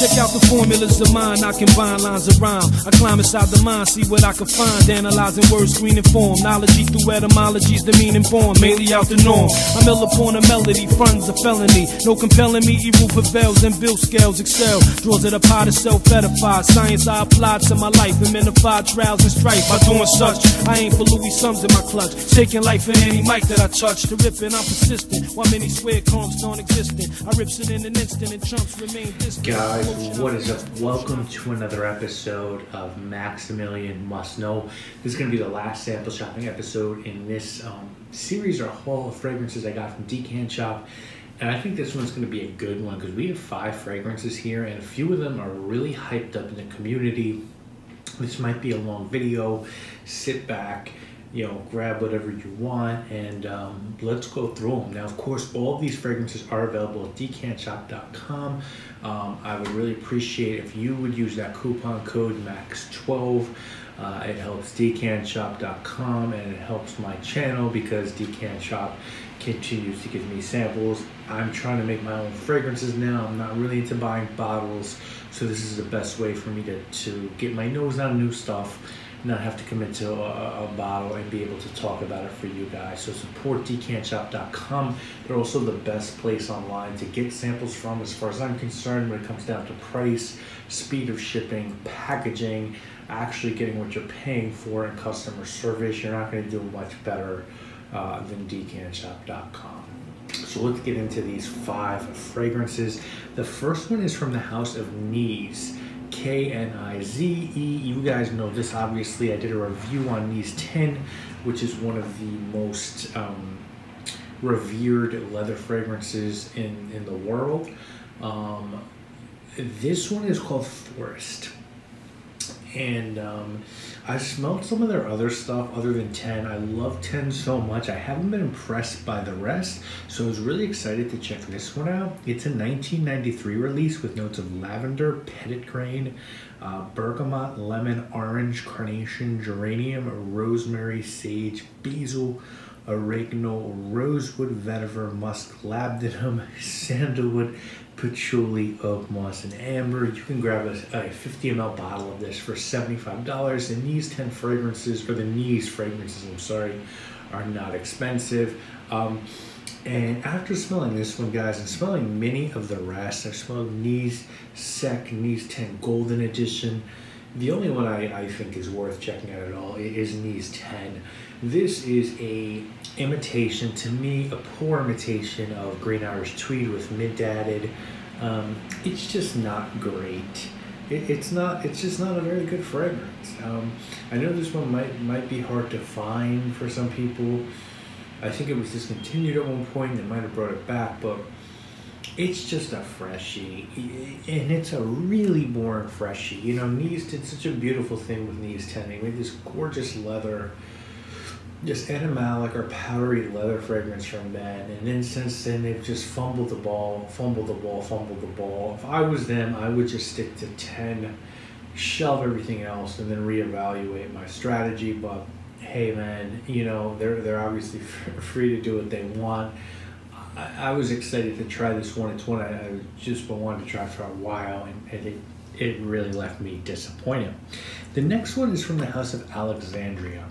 Check out the formulas of mine, I combine lines of rhyme. I climb inside the mind, see what I can find. Analyzing words, screening form. Knowledge through etymologies, the meaning form. Mainly out the norm. I'm ill upon a melody, funds a felony. No compelling me, evil prevails and bill scales excel. Draws at a pot of self-edified. Science I applied to my life. Amenified trials and strife. By doing such, I ain't for Louis sums in my clutch. Taking life in any mic that I touch. To rip it, I'm persistent. While many swear comps non-existent. I rips it in an instant and chumps remain distant. Guys, what is up? Welcome to another episode of Maximilian Must Know. This is going to be the last sample shopping episode in this series or haul of fragrances I got from Decant Shop. And I think this one's going to be a good one because we have 5 fragrances here and a few of them are really hyped up in the community. This might be a long video. Sit back, grab whatever you want and let's go through them. Now, of course, all of these fragrances are available at decantshop.com. I would really appreciate if you would use that coupon code MAX12. It helps decantshop.com and it helps my channel because Decant Shop continues to give me samples. I'm trying to make my own fragrances now. I'm not really into buying bottles, so this is the best way for me to get my nose on new stuff, not have to commit to a bottle and be able to talk about it for you guys. So support decantshop.com. They're also the best place online to get samples from as far as I'm concerned when it comes down to price, speed of shipping, packaging, actually getting what you're paying for, and customer service. You're not going to do much better than decantshop.com. So let's get into these 5 fragrances. The first one is from the house of Knize. K-N-I-Z-E. You guys know this, obviously. I did a review on Knize 10, which is one of the most revered leather fragrances in the world. This one is called Forest. And I smelled some of their other stuff other than 10. I love 10 so much. I haven't been impressed by the rest, so I was really excited to check this one out. It's a 1993 release with notes of lavender, petit grain, bergamot, lemon, orange, carnation, geranium, rosemary, sage, basil, oregano, rosewood, vetiver, musk, labdanum, sandalwood, patchouli, oak moss, and amber. You can grab a 50 ml bottle of this for $75. And these 10 fragrances, or the Knize fragrances, I'm sorry, are not expensive. And after smelling this one, guys, and smelling many of the rest, I've smelled Knize Sec, Knize 10 Golden Edition. The only one I think is worth checking out at all is Knize 10. This is a imitation, to me, a poor imitation of Green Irish Tweed with mint added. It's just not great. It's just not a very good fragrance. I know this one might be hard to find for some people. I think it was discontinued at one point. They might have brought it back, but it's just a freshie, and it's a really boring freshie. Knize did such a beautiful thing with Knize 10. They made this gorgeous leather, just animalic or powdery leather fragrance from men, and then since then they've just fumbled the ball. If I was them, I would just stick to 10, shelve everything else, and then reevaluate my strategy. But hey, man, they're obviously free to do what they want. I was excited to try this one. It's one I just been wanting to try for a while, and it really left me disappointed. The next one is from the house of Alexandria.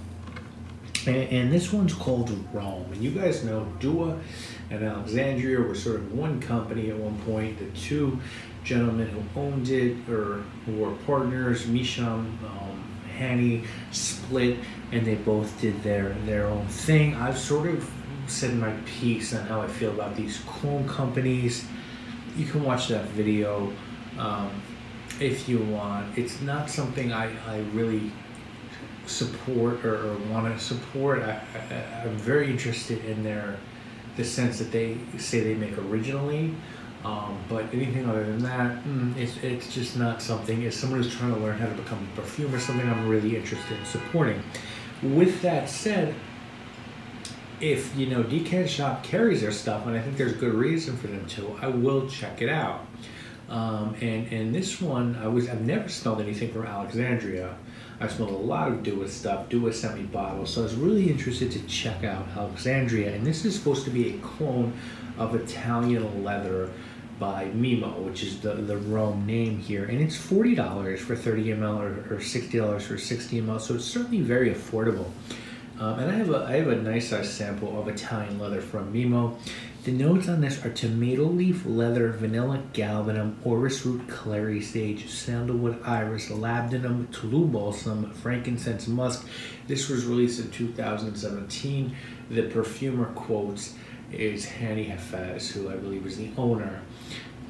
And this one's called Rome. And you guys know Dua and Alexandria were sort of one company at one point. The 2 gentlemen who owned it, or who were partners, Misham, Hani, split, and they both did their own thing. I've sort of said my piece on how I feel about these clone companies. You can watch that video if you want. It's not something I really support or want to support. I'm very interested in the sense that they say they make originally, but anything other than that, it's just not something. As someone who's trying to learn how to become a perfumer, something I'm really interested in supporting. With that said, if Decant Shop carries their stuff, and I think there's good reason for them to, I will check it out. And this one, I've never smelled anything from Alexandria. I've smelled a lot of Dua stuff. Dua sent me bottles, so I was really interested to check out Alexandria. And this is supposed to be a clone of Italian leather by Mimo, which is the Rome name here, and it's $40 for 30 ml or $60 for 60 ml, so it's certainly very affordable. And I have a nice size sample of Italian leather from Mimo. The notes on this are tomato leaf, leather, vanilla, galbanum, orris root, clary sage, sandalwood, iris, labdanum, Toulouse balsam, frankincense, musk. This was released in 2017. The perfumer quotes is Hani Hafez, who I believe is the owner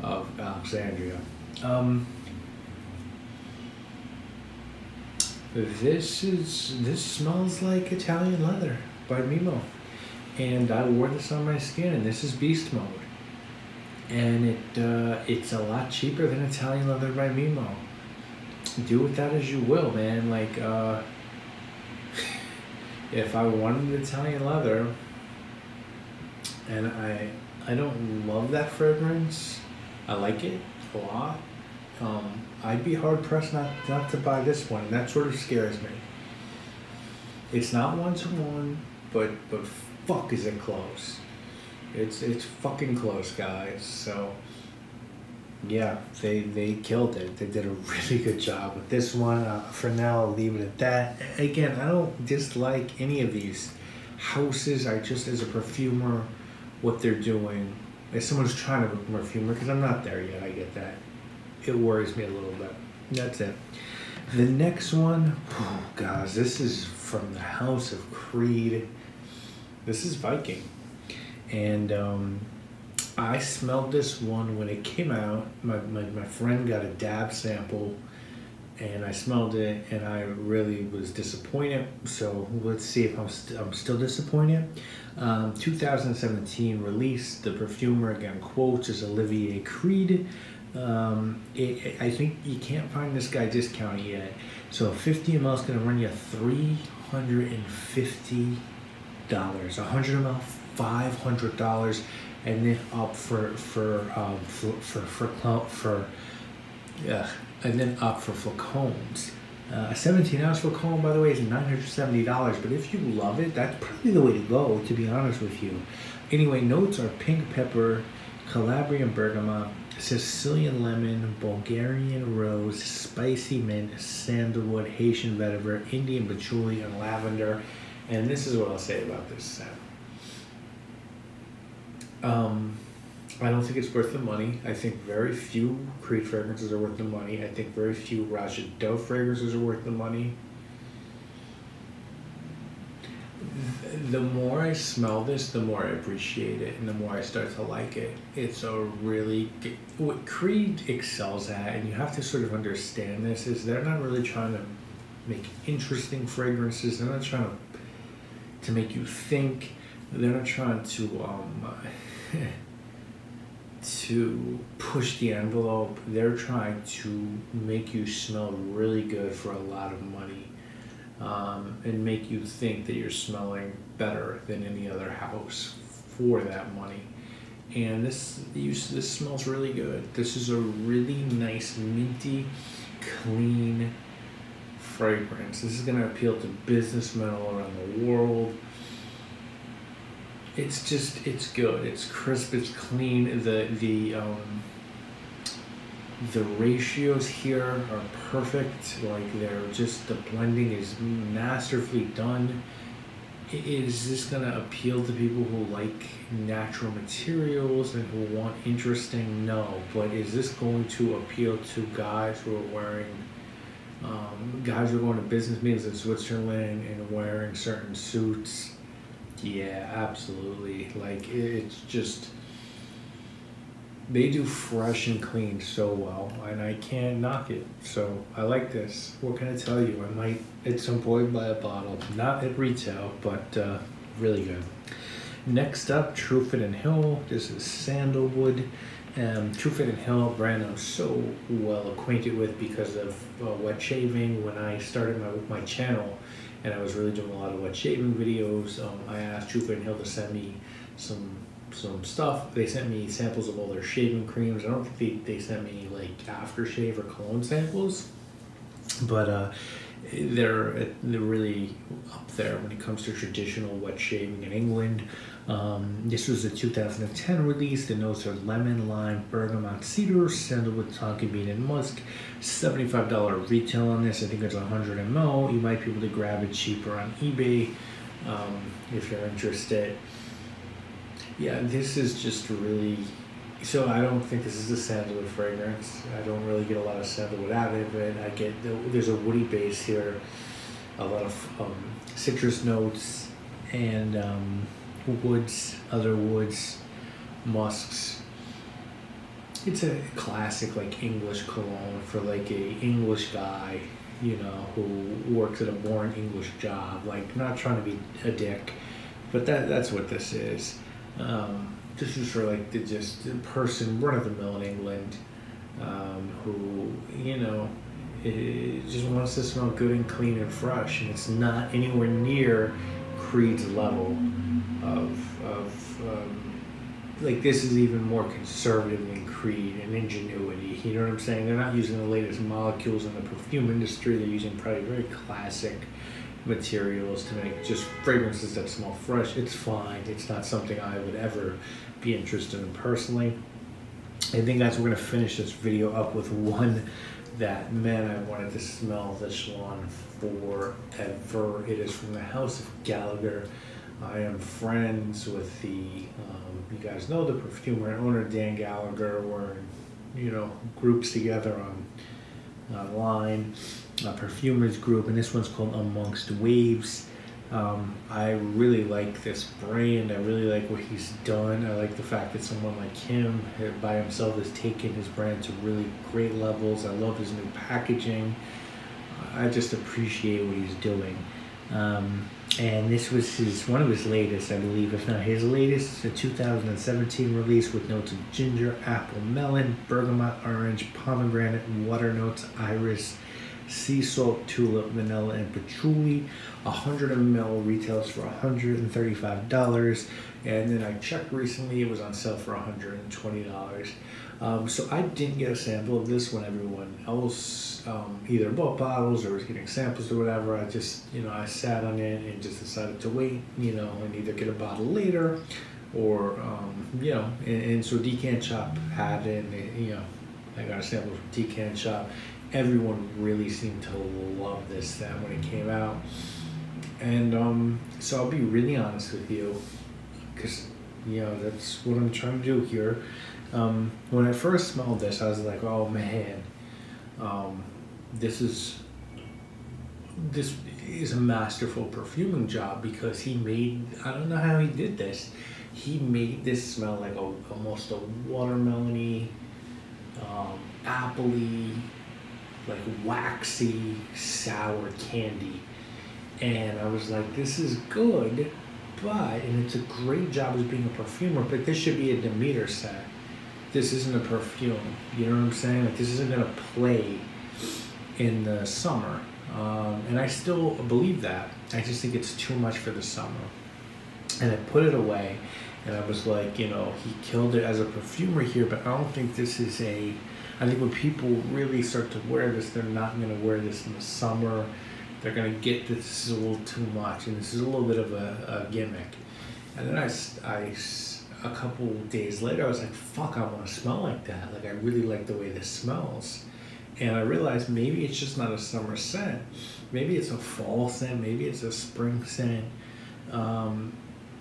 of Alexandria. This smells like Italian leather by Mimo, and I wore this on my skin, and this is beast mode, and it's a lot cheaper than Italian leather by Mimo. Do with that as you will, man. Like if I wanted Italian leather, and I don't love that fragrance, I like it a lot. I'd be hard pressed not to buy this one, and that sort of scares me. It's not 1-to-1, but fuck is it close. It's fucking close, guys. So yeah, they killed it. They did a really good job with this one. For now, I'll leave it at that. Again, I don't dislike any of these houses. I just, as a perfumer, what they're doing, as someone who's trying to become a perfumer, because I'm not there yet, I get that. It worries me a little bit. That's it. The next one, oh guys, this is from the House of Creed. This is Viking. And I smelled this one when it came out. My friend got a dab sample, and I smelled it, and I really was disappointed. So let's see if I'm still disappointed. 2017 release. The perfumer, again, quotes, is Olivier Creed. I think you can't find this guy discounted yet. So 50 ml is going to run you $350. 100 ml, $500, and then up for flacons. A 17-ounce flacon, by the way, is $970. But if you love it, that's probably the way to go, to be honest with you. Anyway, notes are pink pepper, Calabrian bergamot, Sicilian lemon, Bulgarian rose, spicy mint, sandalwood, Haitian vetiver, Indian patchouli, and lavender. And this is what I'll say about this scent. I don't think it's worth the money. I think very few Creed fragrances are worth the money. I think very few Raja Dove fragrances are worth the money. The more I smell this, the more I appreciate it, and the more I start to like it. It's a really good, what Creed excels at, and you have to sort of understand this, is they're not really trying to make interesting fragrances. They're not trying to make you think. They're not trying to push the envelope. They're trying to make you smell really good for a lot of money. And make you think that you're smelling better than any other house for that money. And this smells really good. This is a really nice, minty, clean fragrance. This is going to appeal to businessmen all around the world. It's good. It's crisp. It's clean. The ratios here are perfect. Like, the blending is masterfully done. Is this gonna appeal to people who like natural materials and who want interesting? No. But is this going to appeal to guys who are wearing, guys who are going to business meetings in Switzerland and wearing certain suits? Yeah, absolutely. Like, it's just, they do fresh and clean so well, and I can't knock it. So I like this. What can I tell you? I might at some point buy a bottle, not at retail, but really good. Next up, Truefitt and Hill. This is Sandalwood. Truefitt and Hill, brand I'm so well acquainted with because of wet shaving. When I started my channel, and I was really doing a lot of wet shaving videos, I asked Truefitt and Hill to send me some stuff. They sent me samples of all their shaving creams. I don't think they sent me like aftershave or cologne samples, but they're really up there when it comes to traditional wet shaving in England. This was a 2010 release. The notes are lemon, lime, bergamot, cedar, sandalwood, tonka bean, and musk. $75 retail on this. I think it's 100 ml. You might be able to grab it cheaper on eBay if you're interested. Yeah, this is just really... So I don't think this is a sandalwood fragrance. I don't really get a lot of sandalwood out of it. There's a woody base here, a lot of citrus notes, and woods, other woods, musks. It's a classic like English cologne for like a English guy, you know, who works at a boring English job. Like, not trying to be a dick, but that's what this is. This is for like the person run of the mill in England, who, you know, it just wants to smell good and clean and fresh, and it's not anywhere near Creed's level of like, this is even more conservative than Creed and ingenuity. You know what I'm saying? They're not using the latest molecules in the perfume industry. They're using probably very classic materials to make just fragrances that smell fresh. It's fine. It's not something I would ever be interested in personally. I think that's we're gonna finish this video up with one that, man, I wanted to smell this one forever. It is from the House of Gallagher. I am friends with the, you guys know the perfumer and owner Dan Gallagher. We're in, you know, groups together online, a perfumers group, and this one's called Amongst Waves. I really like this brand. I really like what he's done. I like the fact that someone like him by himself has taken his brand to really great levels. I love his new packaging. I just appreciate what he's doing. And this was one of his latest, I believe, if not his latest. It's a 2017 release with notes of ginger, apple, melon, bergamot, orange, pomegranate, water notes, iris, sea salt, tulip, vanilla, and patchouli. 100 ml retails for $135, and then I checked recently, it was on sale for $120. So I didn't get a sample of this when everyone else either bought bottles or was getting samples or whatever. I just, you know, I sat on it and just decided to wait, you know, and either get a bottle later or, you know, and so Decant Shop had it, and, you know, I got a sample from Decant Shop. Everyone really seemed to love this then when it came out. And so I'll be really honest with you, because, you know, that's what I'm trying to do here. When I first smelled this, I was like, oh man, this is a masterful perfuming job, because he made, I don't know how he did this, he made this smell like almost a watermelony, appley, like waxy, sour candy. And I was like, this is good, and it's a great job as being a perfumer, but this should be a Demeter scent. This isn't a perfume, you know what I'm saying? Like, this isn't gonna play in the summer. And I still believe that. I just think it's too much for the summer. And I put it away, and I was like, you know, he killed it as a perfumer here, but I don't think this is I think when people really start to wear this, they're not gonna wear this in the summer. They're gonna get that this is a little too much, and this is a little bit of a gimmick. And then a couple days later, I was like, fuck, I wanna smell like that. Like, I really like the way this smells. And I realized maybe it's just not a summer scent. Maybe it's a fall scent, maybe it's a spring scent.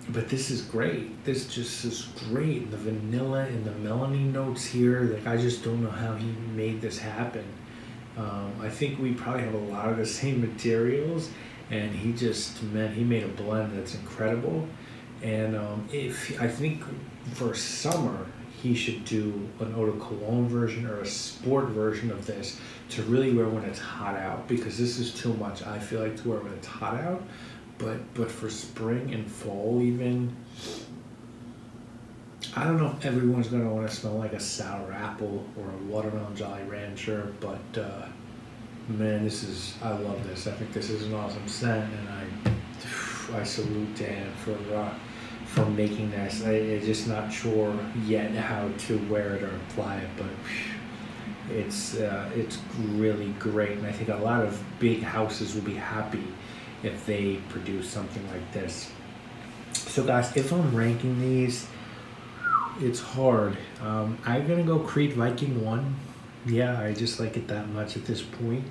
But this is great. This just is great. The vanilla and the melony notes here, like, I just don't know how he made this happen. I think we probably have a lot of the same materials, and he made a blend that's incredible. And I think for summer, he should do an eau de cologne version or a sport version of this to really wear when it's hot out, because this is too much, I feel like, to wear when it's hot out. But for spring and fall even, I don't know if everyone's going to want to smell like a sour apple or a watermelon Jolly Rancher, but man, I love this. I think this is an awesome scent, and I salute Dan for making this. I'm just not sure yet how to wear it or apply it, but It's really great, and I think a lot of big houses will be happy if they produce something like this. So guys, if I'm ranking these, it's hard. I'm gonna go Creed Viking 1. Yeah, I just like it that much at this point.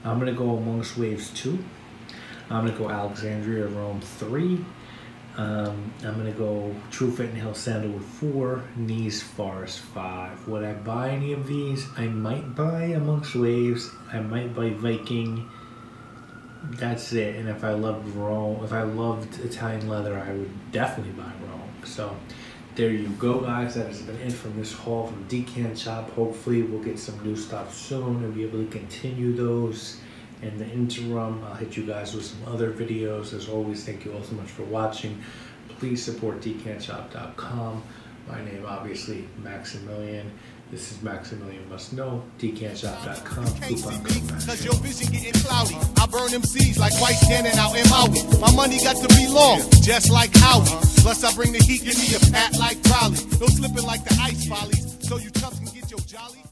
I'm gonna go Amongst Waves 2. I'm gonna go Alexandria Rome 3. I'm gonna go Truefitt and Hill Sandalwood 4, Knize Forest 5. Would I buy any of these? I might buy Amongst Waves. I might buy Viking. That's it. And if I loved Rome, if I loved Italian leather, I would definitely buy Rome. So there you go, guys. That has been it from this haul from Decant Shop. Hopefully we'll get some new stuff soon and be able to continue those. In the interim, I'll hit you guys with some other videos. As always, thank you all so much for watching. Please support decantshop.com. My name, obviously, Maximilian. This is Maximilian Must Know. Decantshop.com. Cause your vision getting cloudy. I burn them seeds like white standing out in Maui. My money got to be long, just like Howie. Plus I bring the heat, give me a pat like Raleigh. No slipping like the ice follies, so you tough can get your jolly.